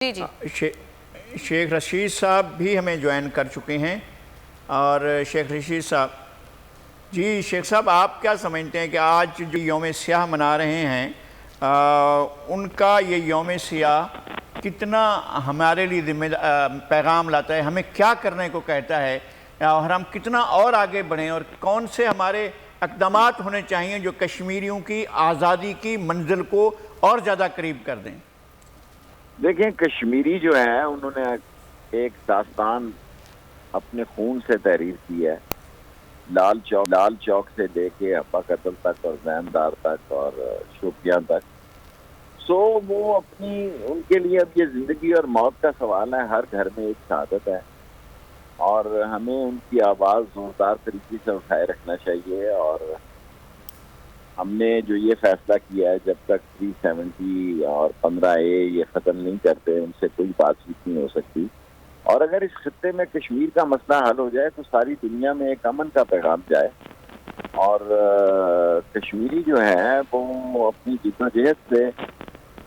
جی جی شیخ رشید صاحب بھی ہمیں جوائن کر چکے ہیں۔ اور شیخ رشید صاحب، جی شیخ صاحب، آپ کیا سمجھتے ہیں کہ آج جو یوم سیاہ منا رہے ہیں ان کا یہ یوم سیاہ کتنا ہمارے لیے پیغام لاتا ہے، ہمیں کیا کرنے کو کہتا ہے، اور ہم کتنا اور آگے بڑھیں، اور کون سے ہمارے اقدامات ہونے چاہیے جو کشمیریوں کی آزادی کی منزل کو اور زیادہ قریب کر دیں؟ دیکھیں، کشمیری جو ہیں انہوں نے ایک داستان اپنے خون سے تحریر کی ہے، لال چوک سے لے کے ابا قتل تک اور زیندار تک اور شوپیاں تک۔ وہ ان کے لیے اب یہ زندگی اور موت کا سوال ہے، ہر گھر میں ایک شہادت ہے، اور ہمیں ان کی آواز زوردار طریقے سے اٹھائے رکھنا چاہیے۔ اور ہم نے جو یہ فیصلہ کیا ہے، جب تک 370 اور 15A یہ ختم نہیں کرتے ان سے کوئی بات چیت نہیں ہو سکتی۔ اور اگر اس خطے میں کشمیر کا مسئلہ حل ہو جائے تو ساری دنیا میں ایک امن کا پیغام جائے، اور کشمیری جو ہیں وہ اپنی جدوجہد سے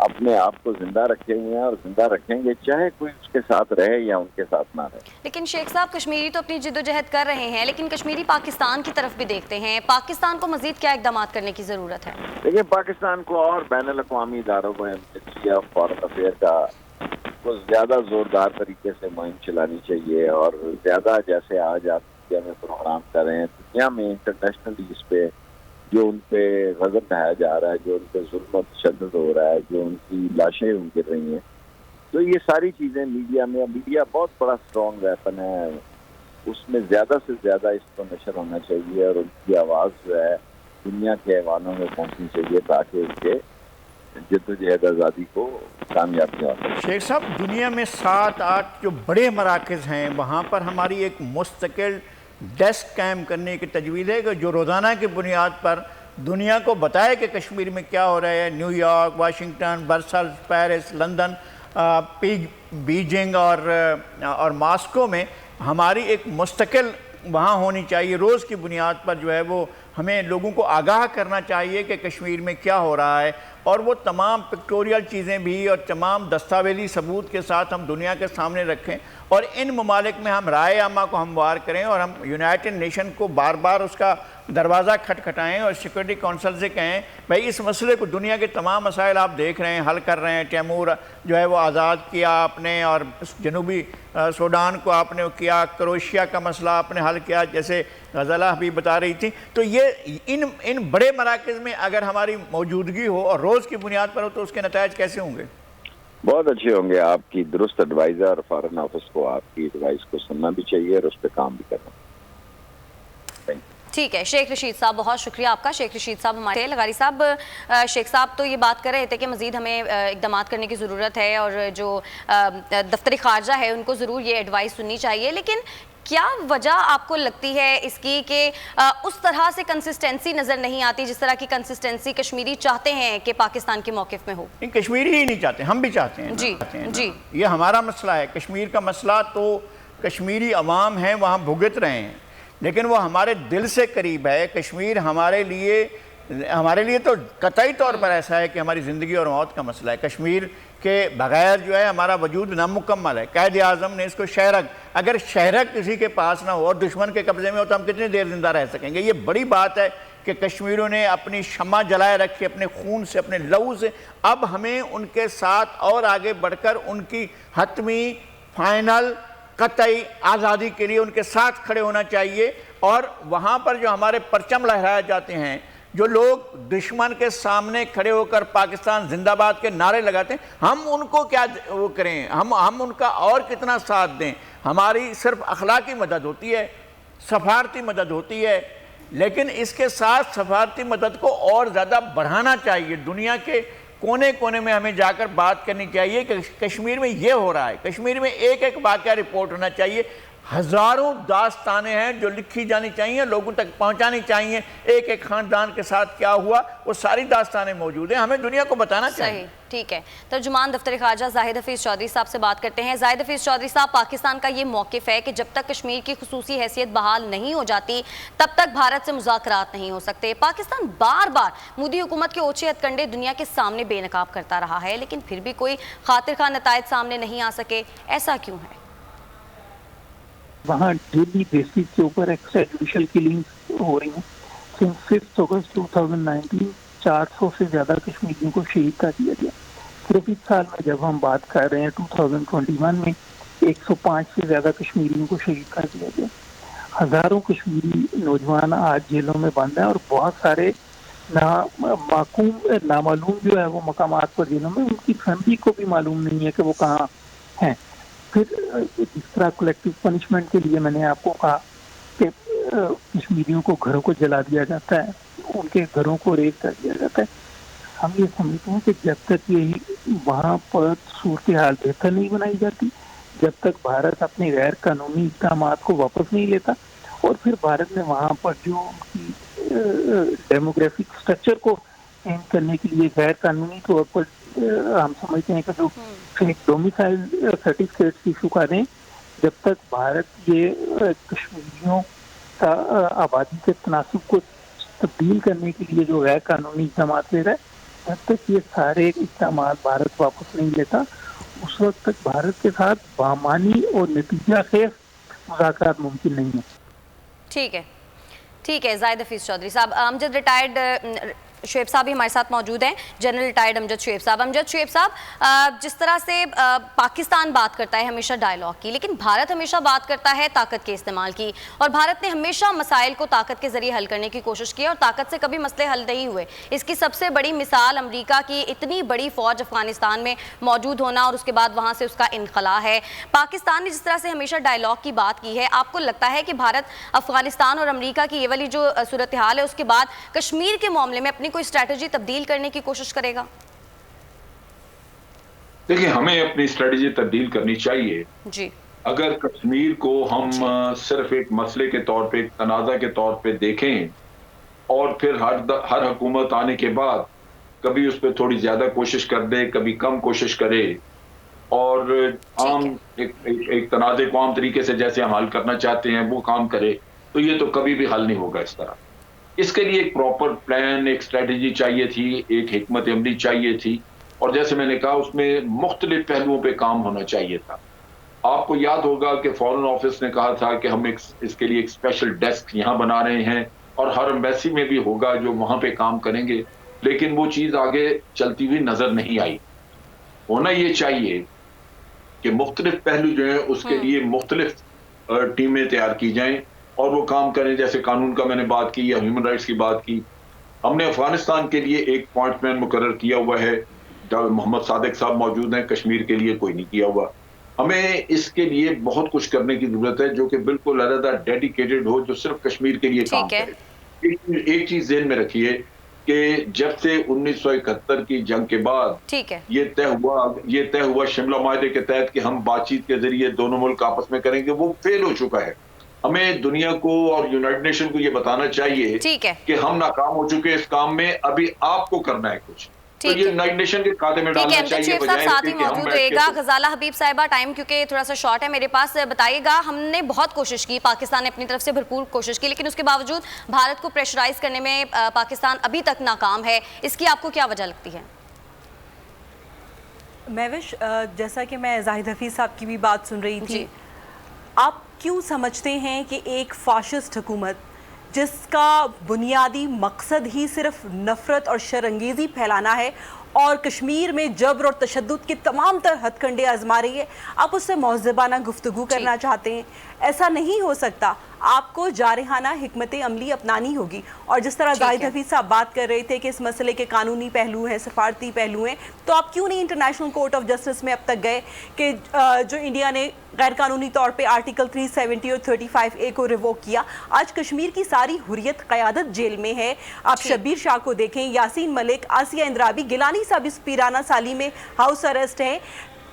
اپنے آپ کو زندہ رکھے ہوئے ہیں اور زندہ رکھیں گے، چاہے کوئی اس کے ساتھ رہے یا ان کے ساتھ نہ رہے۔ لیکن شیخ صاحب، کشمیری تو اپنی جدوجہد کر رہے ہیں، لیکن کشمیری پاکستان کی طرف بھی دیکھتے ہیں، پاکستان کو مزید کیا اقدامات کرنے کی ضرورت ہے؟ دیکھیں، پاکستان کو اور بین الاقوامی اداروں میں منسٹری آف فارن افیئر کا کو زیادہ زوردار طریقے سے مہم چلانی چاہیے، اور زیادہ جیسے آج آپ انڈیا میں پروگرام کر رہے ہیں، دنیا میں انٹرنیشنلی اس پہ جو ان پہ غضب ڈھایا جا رہا ہے، جو ان پہ ظلم و تشدد ہو رہا ہے، جو ان کی لاشیں گر رہی ہیں، تو یہ ساری چیزیں میڈیا بہت بڑا اسٹرانگ ویپن ہے، اس میں زیادہ سے زیادہ اس کو نشر ہونا چاہیے، اور ان کی آواز جو ہے دنیا کے ایوانوں میں پہنچنی چاہیے تاکہ ان کے جدوجہد آزادی کو کامیابی حاصل ہو۔ شیخ صاحب، دنیا میں 7-8 جو بڑے مراکز ہیں وہاں پر ہماری ایک مستقل ڈیسک قائم کرنے کی تجویز ہے کہ جو روزانہ کی بنیاد پر دنیا کو بتائے کہ کشمیر میں کیا ہو رہا ہے۔ New York, Washington, Brussels, Paris, London, Beijing اور ماسکو میں ہماری ایک مستقل وہاں ہونی چاہیے۔ روز کی بنیاد پر جو ہے وہ ہمیں لوگوں کو آگاہ کرنا چاہیے کہ کشمیر میں کیا ہو رہا ہے، اور وہ تمام پکٹوریل چیزیں بھی اور تمام دستاویزی ثبوت کے ساتھ ہم دنیا کے سامنے رکھیں، اور ان ممالک میں ہم رائے عامہ کو ہموار کریں، اور ہم یونائٹڈ نیشن کو بار بار اس کا دروازہ کھٹکھٹائیں اور سیکورٹی کونسل سے کہیں بھائی اس مسئلے کو، دنیا کے تمام مسائل آپ دیکھ رہے ہیں حل کر رہے ہیں۔ تیمور جو ہے وہ آزاد کیا آپ نے، اور جنوبی سوڈان کو آپ نے کیا، کروشیا کا مسئلہ آپ نے حل کیا، جیسے غزلہ بھی بتا رہی تھی۔ تو یہ ان بڑے مراکز میں اگر ہماری موجودگی ہو اور روز کی بنیاد پر ہو تو اس کے نتائج کیسے ہوں گے؟ بہت اچھے ہوں گے۔ آپ کی درست ایڈوائزر فارن آفس کو آپ کی ایڈوائز کو سننا بھی چاہیے اور اس پہ کام بھی کرنا۔ ٹھیک ہے شیخ رشید صاحب، بہت شکریہ آپ کا۔ شیخ رشید صاحب ہمارے لغاری صاحب، شیخ صاحب تو یہ بات کر رہے تھے کہ مزید ہمیں اقدامات کرنے کی ضرورت ہے، اور جو دفتر خارجہ ہے ان کو ضرور یہ ایڈوائس سننی چاہیے، لیکن کیا وجہ آپ کو لگتی ہے اس کی کہ اس طرح سے کنسسٹنسی نظر نہیں آتی جس طرح کی کنسسٹنسی کشمیری چاہتے ہیں کہ پاکستان کے موقف میں ہو؟ کشمیری ہی نہیں چاہتے، ہم بھی چاہتے ہیں۔ جی، یہ ہمارا مسئلہ ہے، کشمیر کا مسئلہ تو کشمیری عوام ہیں وہاں بھگت رہے ہیں، لیکن وہ ہمارے دل سے قریب ہے۔ کشمیر ہمارے لیے تو قطعی طور پر ایسا ہے کہ ہماری زندگی اور موت کا مسئلہ ہے۔ کشمیر کے بغیر جو ہے ہمارا وجود نامکمل ہے۔ قائد اعظم نے اس کو شہرک، اگر شہرک کسی کے پاس نہ ہو اور دشمن کے قبضے میں ہو تو ہم کتنی دیر زندہ رہ سکیں گے؟ یہ بڑی بات ہے کہ کشمیریوں نے اپنی شمع جلائے رکھی، اپنے خون سے، اپنے لہو سے۔ اب ہمیں ان کے ساتھ اور آگے بڑھ کر ان کی حتمی، فائنل، قطعی آزادی کے لیے ان کے ساتھ کھڑے ہونا چاہیے۔ اور وہاں پر جو ہمارے پرچم لہرائے جاتے ہیں، جو لوگ دشمن کے سامنے کھڑے ہو کر پاکستان زندہ باد کے نعرے لگاتے ہیں، ہم ان کو کیا وہ کریں؟ ہم ان کا اور کتنا ساتھ دیں؟ ہماری صرف اخلاقی مدد ہوتی ہے، سفارتی مدد ہوتی ہے، لیکن اس کے ساتھ سفارتی مدد کو اور زیادہ بڑھانا چاہیے۔ دنیا کے کونے کونے میں ہمیں جا کر بات کرنی چاہیے کہ کشمیر میں یہ ہو رہا ہے، کشمیر میں ایک ایک واقعہ رپورٹ ہونا چاہیے۔ ہزاروں داستانیں ہیں جو لکھی جانی چاہیے، لوگوں تک پہنچانی چاہیے، ایک ایک خاندان کے ساتھ کیا ہوا وہ ساری داستانیں موجود ہیں، ہمیں دنیا کو بتانا چاہیے۔ صحیح، ٹھیک ہے۔ ترجمان دفتر خارجہ زاہد حفیظ چودھری صاحب سے بات کرتے ہیں۔ زاہد حفیظ چودھری صاحب، پاکستان کا یہ موقف ہے کہ جب تک کشمیر کی خصوصی حیثیت بحال نہیں ہو جاتی تب تک بھارت سے مذاکرات نہیں ہو سکتے۔ پاکستان بار بار مودی حکومت کے اوچھے ہتھ کنڈے دنیا کے سامنے بے نقاب کرتا رہا ہے، لیکن پھر بھی کوئی خاطر خواہ نتائج سامنے نہیں آ سکے، ایسا کیوں ہے؟ وہاں ڈیلی بیسس کے اوپر ایکسٹرا جوڈیشل کلنگز ہو رہی ہیں۔ سنس 5 اگست 2019 400 سے زیادہ کشمیریوں کو شہید کر دیا گیا۔ صرف اس سال میں جب ہم بات کر رہے ہیں 2021 میں 105 سے زیادہ کشمیریوں کو شہید کر دیا گیا۔ ہزاروں کشمیری نوجوان آج جیلوں میں بند ہیں اور بہت سارے نامعلوم جو ہے وہ مقامات پر جیلوں میں، ان کی فیملی کو بھی معلوم نہیں ہے کہ وہ کہاں ہیں۔ پھر جس طرح کولیکٹیو پنشمنٹ کے لیے میں نے آپ کو کہا کہ کشمیریوں کو گھروں کو جلا دیا جاتا ہے، ان کے گھروں کو ریز کر دیا جاتا ہے، ہم یہ سمجھتے ہیں کہ جب تک یہی وہاں پر صورتحال بہتر نہیں بنائی جاتی، جب تک بھارت اپنے غیر قانونی اقدامات کو واپس نہیں لیتا، اور پھر بھارت نے وہاں پر جو ان کی ڈیموگرافک اسٹرکچر کو چینج کرنے کے لیے غیر قانونی طور پر ہم سمجھتے ہیں کہ جو ڈومیسائل سرٹیفکیٹ ایشو کریں، جب تک بھارت یہ کشمیریوں کا آبادی کے تناسب کو تبدیل کرنے کے لیے جو غیر قانونی اقدامات لے رہا ہے، جب تک یہ سارے اقدامات بھارت واپس نہیں لیتا، اس وقت تک بھارت کے ساتھ بامانی اور نتیجہ خیز مذاکرات ممکن نہیں ہیں۔ ٹھیک ہے زاہد حفیظ چودھری صاحب۔ امجد ریٹائرڈ شعیب صاحب بھی ہمارے ساتھ موجود ہیں، جنرل ریٹائرڈ امجد شعیب صاحب۔ امجد شعیب صاحب، جس طرح سے پاکستان بات کرتا ہے ہمیشہ ڈائیلاگ کی، لیکن بھارت ہمیشہ بات کرتا ہے طاقت کے استعمال کی، اور بھارت نے ہمیشہ مسائل کو طاقت کے ذریعے حل کرنے کی کوشش کی اور طاقت سے کبھی مسئلے حل نہیں ہوئے۔ اس کی سب سے بڑی مثال امریکہ کی اتنی بڑی فوج افغانستان میں موجود ہونا اور اس کے بعد وہاں سے اس کا انخلا ہے۔ پاکستان نے جس طرح سے ہمیشہ ڈائیلاگ کی بات کی ہے، آپ کو لگتا ہے کہ بھارت افغانستان اور امریکہ کی یہ والی جو صورتحال ہے اس کے بعد کشمیر کے معاملے میں اپنی کوئی اسٹریٹجی تبدیل کرنے کی کوشش کرے گا؟ دیکھیں، ہمیں اپنی اسٹریٹجی تبدیل کرنی چاہیے۔ جی، اگر کشمیر کو ہم صرف ایک مسئلے کے طور پہ، ایک تنازع کے طور پہ دیکھیں اور پھر ہر حکومت آنے کے بعد کبھی اس پہ تھوڑی زیادہ کوشش کر دے، کبھی کم کوشش کرے، اور عام ایک تنازع کو عام طریقے سے جیسے ہم حل کرنا چاہتے ہیں وہ کام کرے، تو یہ تو کبھی بھی حل نہیں ہوگا اس طرح۔ اس کے لیے ایک پراپر پلان، ایک اسٹریٹجی چاہیے تھی، ایک حکمت عملی چاہیے تھی، اور جیسے میں نے کہا اس میں مختلف پہلوؤں پہ کام ہونا چاہیے تھا۔ آپ کو یاد ہوگا کہ فارن آفس نے کہا تھا کہ ہم اس کے لیے ایک اسپیشل ڈیسک یہاں بنا رہے ہیں، اور ہر ایمبیسی میں بھی ہوگا جو وہاں پہ کام کریں گے، لیکن وہ چیز آگے چلتی ہوئی نظر نہیں آئی۔ ہونا یہ چاہیے کہ مختلف پہلو جو ہیں اس کے لیے مختلف ٹیمیں تیار کی جائیں اور وہ کام کریں، جیسے قانون کا میں نے بات کی یا ہیومن رائٹس کی بات کی۔ ہم نے افغانستان کے لیے ایک پوائنٹ مین مقرر کیا ہوا ہے، محمد صادق صاحب موجود ہیں، کشمیر کے لیے کوئی نہیں کیا ہوا۔ ہمیں اس کے لیے بہت کچھ کرنے کی ضرورت ہے جو کہ بالکل علیحدہ ڈیڈیکیٹڈ ہو، جو صرف کشمیر کے لیے کام کرے۔ ایک چیز ذہن میں رکھیے کہ جب سے 1971 کی جنگ کے بعد یہ طے ہوا شملہ معاہدے کے تحت کہ ہم بات چیت کے ذریعے دونوں ملک آپس میں کریں گے، وہ فیل ہو چکا ہے۔ ہمیں دنیا کو اور یونائٹڈ نیشن کو یہ بتانا چاہیے کہ ہم ناکام ہو چکے اس کام میں، ابھی آپ کو کرنا ہے کچھ، تو یہ یونائٹڈ نیشن کے کھاتے میں ڈالنا چاہیے۔ ساتھ ہی موجود رہے گا غزالہ حبیب صاحبہ، ٹائم کیونکہ تھوڑا سا شارٹ ہے میرے پاس، بتائیے گا، ہم نے بہت کوشش کی، پاکستان نے اپنی طرف سے بھرپور کوشش کی، لیکن اس کے باوجود بھارت کو پریشرائز کرنے میں پاکستان ابھی تک ناکام ہے، اس کی آپ کو کیا وجہ لگتی ہے؟ مہوش، جیسا کہ میں زاہد حفیظ صاحب کی بھی بات سن رہی تھی، آپ کیوں سمجھتے ہیں کہ ایک فاشسٹ حکومت جس کا بنیادی مقصد ہی صرف نفرت اور شرانگیزی پھیلانا ہے اور کشمیر میں جبر اور تشدد کے تمام تر ہتھ کنڈے آزما رہی ہے، آپ اس سے مہذبانہ گفتگو کرنا چاہتے ہیں؟ ایسا نہیں ہو سکتا، آپ کو جارحانہ حکمت عملی اپنانی ہوگی۔ اور جس طرح زاہد حفیظ صاحب بات کر رہے تھے کہ اس مسئلے کے قانونی پہلو ہیں، سفارتی پہلو ہیں، تو آپ کیوں نہیں انٹرنیشنل کورٹ آف جسٹس میں اب تک گئے کہ جو انڈیا نے غیر قانونی طور پہ آرٹیکل 370 اور 35A کو ریووک کیا؟ آج کشمیر کی ساری حریت قیادت جیل میں ہے۔ آپ شبیر شاہ کو دیکھیں، یاسین ملک، آسیہ اندرابی، گیلانی صاحب اس پیرانہ سالی میں ہاؤس اریسٹ ہیں۔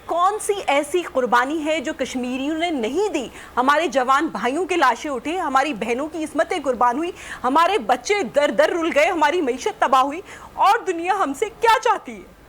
کون سی ایسی قربانی ہے جو کشمیریوں نے نہیں دی؟ ہمارے جوان بھائیوں کے لاشیں اٹھے، ہماری بہنوں کی عصمتیں قربان ہوئی، ہمارے بچے در در رل گئے، ہماری معیشت تباہ ہوئی، اور دنیا ہم سے کیا چاہتی ہے؟